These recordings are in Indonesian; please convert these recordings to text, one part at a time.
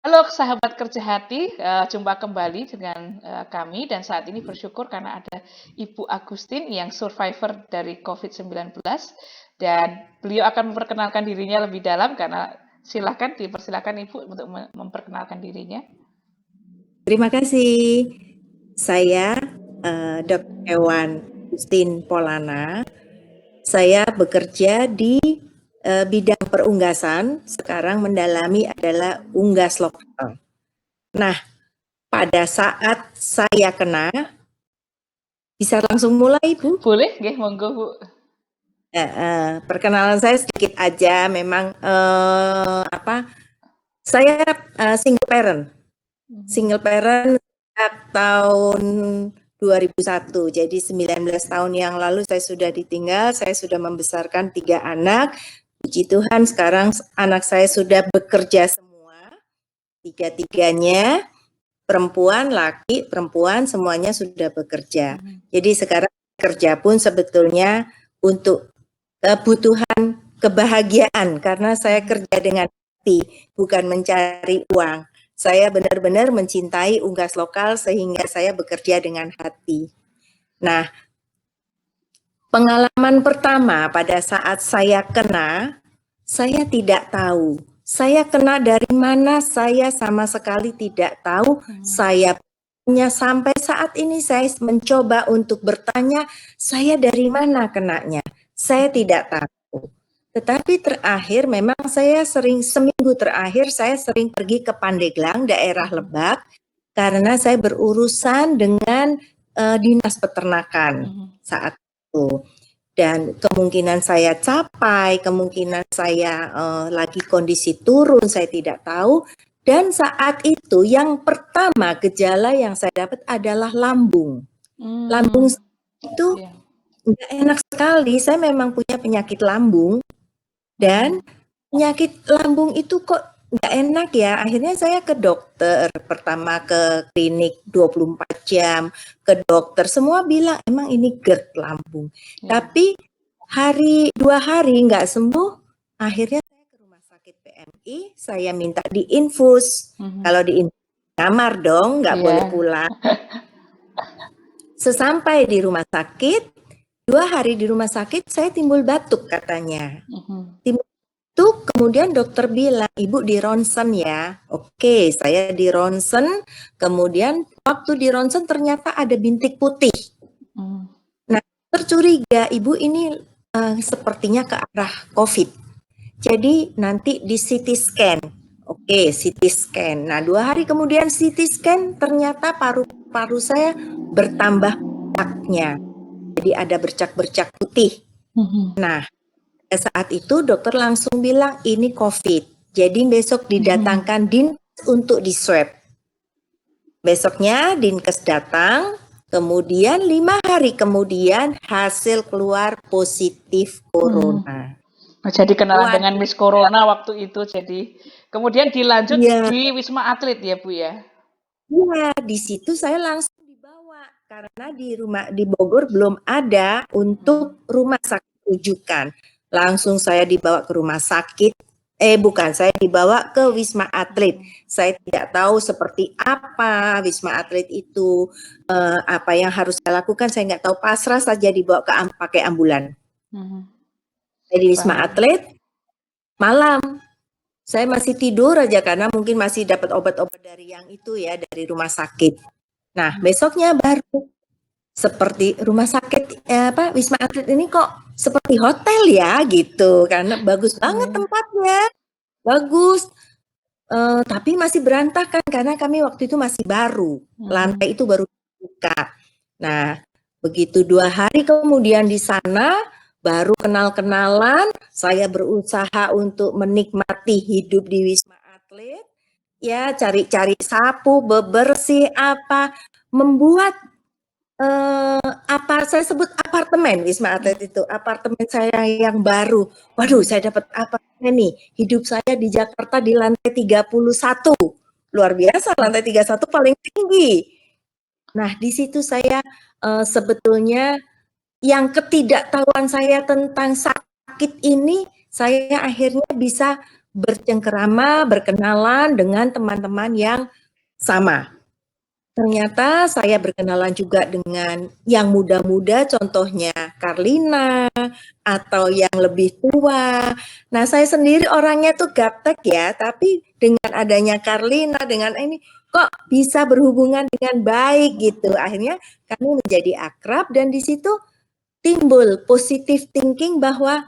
Halo sahabat kerja hati, jumpa kembali dengan kami dan saat ini bersyukur karena ada Ibu Agustin yang survivor dari COVID-19 dan beliau akan memperkenalkan dirinya lebih dalam karena dipersilakan Ibu untuk memperkenalkan dirinya. Terima kasih. Saya Dr. Hewan Agustin Polana. Saya bekerja di bidang perunggasan. Sekarang mendalami adalah unggas lokal. Nah, pada saat saya kena, bisa langsung mulai, Bu? Boleh, nggih, monggo Bu. Perkenalan saya sedikit aja. Memang saya single parent. Single parent sejak tahun 2001. Jadi 19 tahun yang lalu saya sudah ditinggal, saya sudah membesarkan 3 anak. Puji Tuhan sekarang anak saya sudah bekerja semua. Tiga-tiganya perempuan, laki, perempuan semuanya sudah bekerja. Jadi sekarang kerja pun sebetulnya untuk kebutuhan kebahagiaan karena saya kerja dengan hati, bukan mencari uang. Saya benar-benar mencintai unggas lokal sehingga saya bekerja dengan hati. Nah, pengalaman pertama pada saat saya kena, saya tidak tahu. Saya kena dari mana, saya sama sekali tidak tahu. Saya sampai saat ini saya mencoba untuk bertanya, saya dari mana kenanya? Saya tidak tahu. Tetapi terakhir memang saya seminggu terakhir saya sering pergi ke Pandeglang, daerah Lebak, karena saya berurusan dengan dinas peternakan saat itu. Dan kemungkinan saya capai, kemungkinan saya lagi kondisi turun, saya tidak tahu. Dan saat itu yang pertama gejala yang saya dapat adalah lambung. Lambung itu nggak enak sekali, saya memang punya penyakit lambung. Dan penyakit lambung itu kok nggak enak ya. Akhirnya saya ke dokter, pertama ke klinik 24 jam, ke dokter. Semua bilang emang ini GERD lambung. Tapi 2 hari nggak sembuh, akhirnya saya ke rumah sakit PMI, saya minta diinfus. Kalau diinfus kamar dong, nggak boleh pulang. Sesampai di rumah sakit, 2 hari di rumah sakit, saya timbul batuk katanya. Timbul batuk, kemudian dokter bilang, Ibu di ronsen ya. Oke, saya di ronsen, kemudian waktu di ronsen ternyata ada bintik putih. Nah, tercuriga, Ibu ini sepertinya ke arah COVID. Jadi nanti di CT scan. Oke, CT scan. Nah, 2 hari kemudian CT scan, ternyata paru-paru saya bertambah bercaknya. Jadi ada bercak-bercak putih. Nah, pada saat itu dokter langsung bilang ini COVID. Jadi besok didatangkan dinkes untuk di swab. Besoknya dinkes datang, kemudian 5 hari kemudian hasil keluar positif corona. Jadi kenalan dengan Miss Corona waktu itu, jadi kemudian dilanjut di Wisma Atlet ya Bu ya? Iya, di situ saya langsung dibawa karena di Bogor belum ada untuk rumah sakit rujukan. Langsung saya dibawa ke rumah sakit. Saya dibawa ke Wisma Atlet. Saya tidak tahu seperti apa Wisma Atlet itu, apa yang harus saya lakukan, saya nggak tahu, pasrah saja dibawa pakai ambulan. Saya di Wisma Atlet, malam saya masih tidur aja karena mungkin masih dapat obat-obat dari yang itu ya, dari rumah sakit. Nah, besoknya baru seperti rumah sakit Wisma Atlet ini kok seperti hotel ya gitu, karena bagus banget tempatnya. Bagus. Tapi masih berantakan karena kami waktu itu masih baru. Lantai itu baru dibuka. Nah, begitu 2 hari kemudian di sana baru kenal-kenalan, saya berusaha untuk menikmati hidup di Wisma Atlet, ya cari-cari sapu, bebersih apa, membuat saya sebut apartemen Wisma Atlet itu, apartemen saya yang baru. Waduh, saya dapat apartemen nih, hidup saya di Jakarta di lantai 31. Luar biasa, lantai 31 paling tinggi. Nah, di situ saya sebetulnya yang ketidaktahuan saya tentang sakit ini, saya akhirnya bisa bercengkerama, berkenalan dengan teman-teman yang sama. Ternyata saya berkenalan juga dengan yang muda-muda, contohnya Karlina, atau yang lebih tua. Nah, saya sendiri orangnya tuh gaptek ya, tapi dengan adanya Karlina, dengan ini, kok bisa berhubungan dengan baik gitu. Akhirnya kami menjadi akrab dan di situ timbul positive thinking bahwa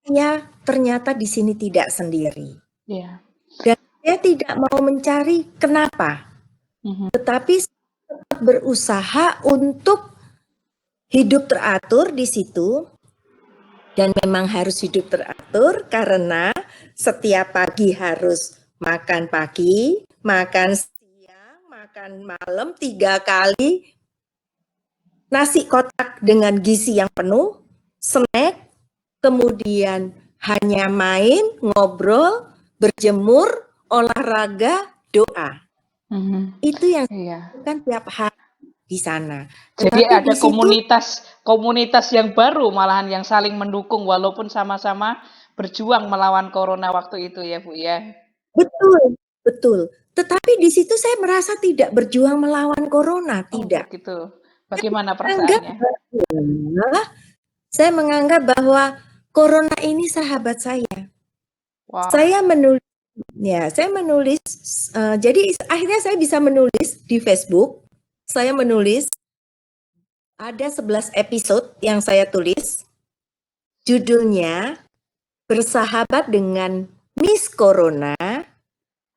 ya ternyata di sini tidak sendiri. Iya. Dan saya tidak mau mencari kenapa. Tetapi tetap berusaha untuk hidup teratur di situ, dan memang harus hidup teratur karena setiap pagi harus makan pagi, makan siang, makan malam 3 kali, nasi kotak dengan gizi yang penuh, snack, kemudian hanya main, ngobrol, berjemur, olahraga, doa. Itu yang saya lakukan tiap hari di sana. Jadi Tetapi ada di situ komunitas yang baru malahan yang saling mendukung walaupun sama-sama berjuang melawan corona waktu itu ya Bu ya. betul, betul. Tetapi di situ saya merasa tidak berjuang melawan corona, Oh tidak. begitu. Bagaimana Menganggap perasaannya? bahwa, saya menganggap bahwa corona ini sahabat saya. Wah. Saya menulis, jadi akhirnya saya bisa menulis di Facebook. Saya menulis ada 11 episode yang saya tulis. Judulnya Bersahabat dengan Miss Corona,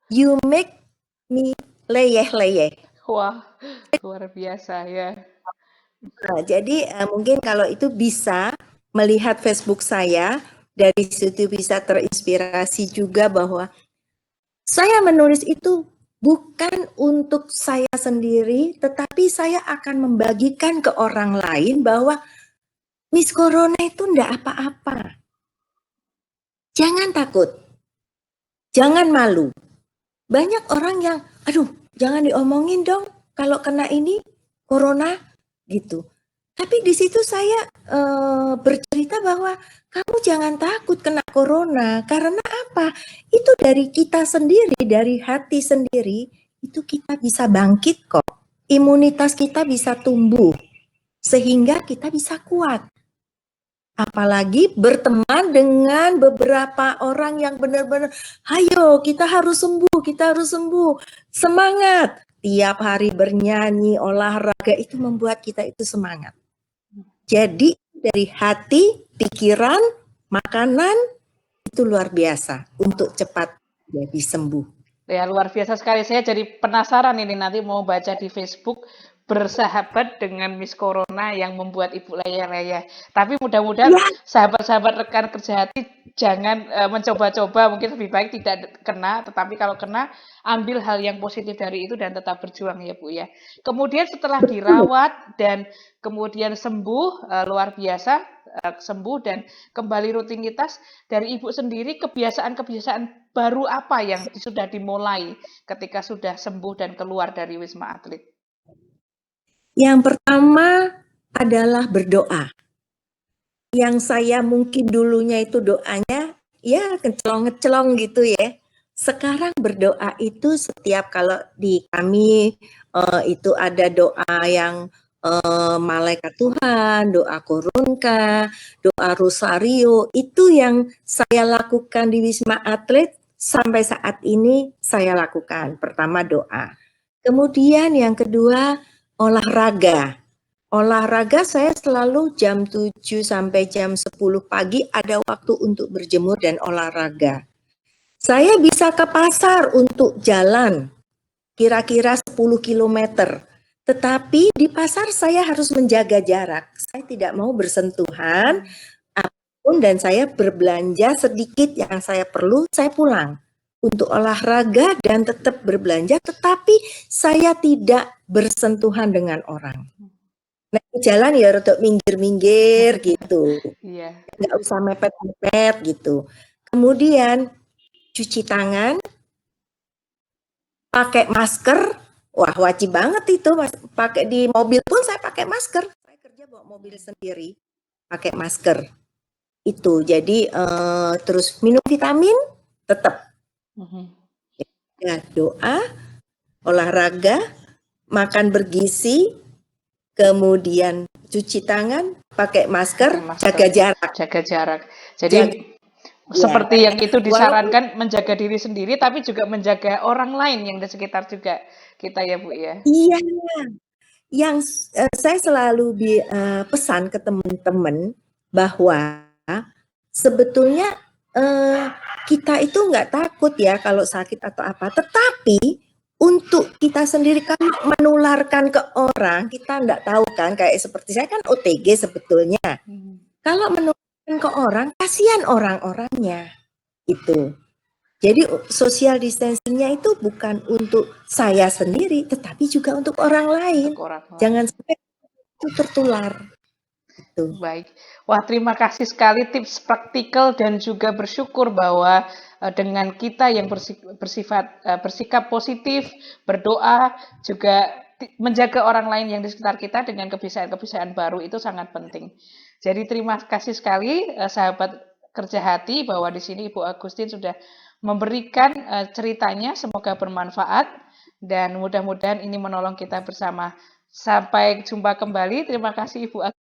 You Make Me Leyeh-leyeh. Wah, luar biasa ya. Nah, jadi mungkin kalau itu bisa melihat Facebook saya, dari situ bisa terinspirasi juga bahwa saya menulis itu bukan untuk saya sendiri, tetapi saya akan membagikan ke orang lain bahwa Miss Corona itu enggak apa-apa. Jangan takut, jangan malu. Banyak orang yang, aduh jangan diomongin dong kalau kena ini, corona, gitu. Tapi di situ saya bercerita bahwa kamu jangan takut kena corona, karena apa? Itu dari kita sendiri, dari hati sendiri, itu kita bisa bangkit kok. Imunitas kita bisa tumbuh, sehingga kita bisa kuat. Apalagi berteman dengan beberapa orang yang benar-benar, ayo kita harus sembuh, semangat. Tiap hari bernyanyi, olahraga, itu membuat kita itu semangat. Jadi dari hati, pikiran, makanan, itu luar biasa untuk cepat jadi sembuh. Ya luar biasa sekali. Saya jadi penasaran ini nanti mau baca di Facebook bersahabat dengan Miss Corona yang membuat Ibu leyeh-leyeh. Tapi mudah-mudahan sahabat-sahabat rekan kerja hati jangan mencoba-coba, mungkin lebih baik tidak kena, tetapi kalau kena ambil hal yang positif dari itu dan tetap berjuang ya Bu ya. Kemudian setelah dirawat dan kemudian sembuh, luar biasa, sembuh dan kembali rutinitas, dari Ibu sendiri kebiasaan-kebiasaan baru apa yang sudah dimulai ketika sudah sembuh dan keluar dari Wisma Atlet? Yang pertama adalah berdoa. Yang saya mungkin dulunya itu doanya ya ngecelong-ngecelong gitu ya. Sekarang berdoa itu setiap kalau di kami itu ada doa yang malaikat Tuhan, doa Korunka, doa Rosario, itu yang saya lakukan di Wisma Atlet sampai saat ini saya lakukan. Pertama doa. Kemudian yang kedua olahraga. Olahraga saya selalu jam 7 sampai jam 10 pagi ada waktu untuk berjemur dan olahraga. Saya bisa ke pasar untuk jalan kira-kira 10 kilometer. Tetapi di pasar saya harus menjaga jarak. Saya tidak mau bersentuhan apapun dan saya berbelanja sedikit yang saya perlu, saya pulang. Untuk olahraga dan tetap berbelanja, tetapi saya tidak bersentuhan dengan orang. Nah, jalan ya untuk minggir-minggir gitu. Iya. Nggak usah mepet-mepet gitu. Kemudian cuci tangan, pakai masker. Wah, wajib banget itu. Pakai di mobil pun saya pakai masker. Saya kerja bawa mobil sendiri, pakai masker. Itu. Jadi terus minum vitamin tetap. Ya, doa, olahraga, makan bergizi, kemudian cuci tangan, pakai masker, jaga jarak. Jaga jarak. Jadi Jaga, seperti ya. yang itu Walaupun disarankan menjaga diri sendiri, tapi juga menjaga orang lain yang di sekitar juga kita ya Bu ya. iya, yang saya selalu pesan ke teman-teman bahwa sebetulnya kita itu nggak takut ya kalau sakit atau apa, tetapi untuk kita sendiri kan menularkan ke orang, kita nggak tahu kan, kayak seperti saya kan OTG sebetulnya. Kalau menularkan ke orang, kasihan orang-orangnya itu. Jadi social distancing-nya itu bukan untuk saya sendiri, tetapi juga untuk orang lain. Untuk orang lain. Jangan sampai itu tertular. Gitu. Baik. Wah, terima kasih sekali tips praktikal dan juga bersyukur bahwa dengan kita yang bersikap positif, berdoa, juga menjaga orang lain yang di sekitar kita dengan kebiasaan-kebiasaan baru itu sangat penting. Jadi terima kasih sekali sahabat kerja hati bahwa di sini Ibu Agustin sudah memberikan ceritanya, semoga bermanfaat dan mudah-mudahan ini menolong kita bersama. Sampai jumpa kembali. Terima kasih Ibu Agustin.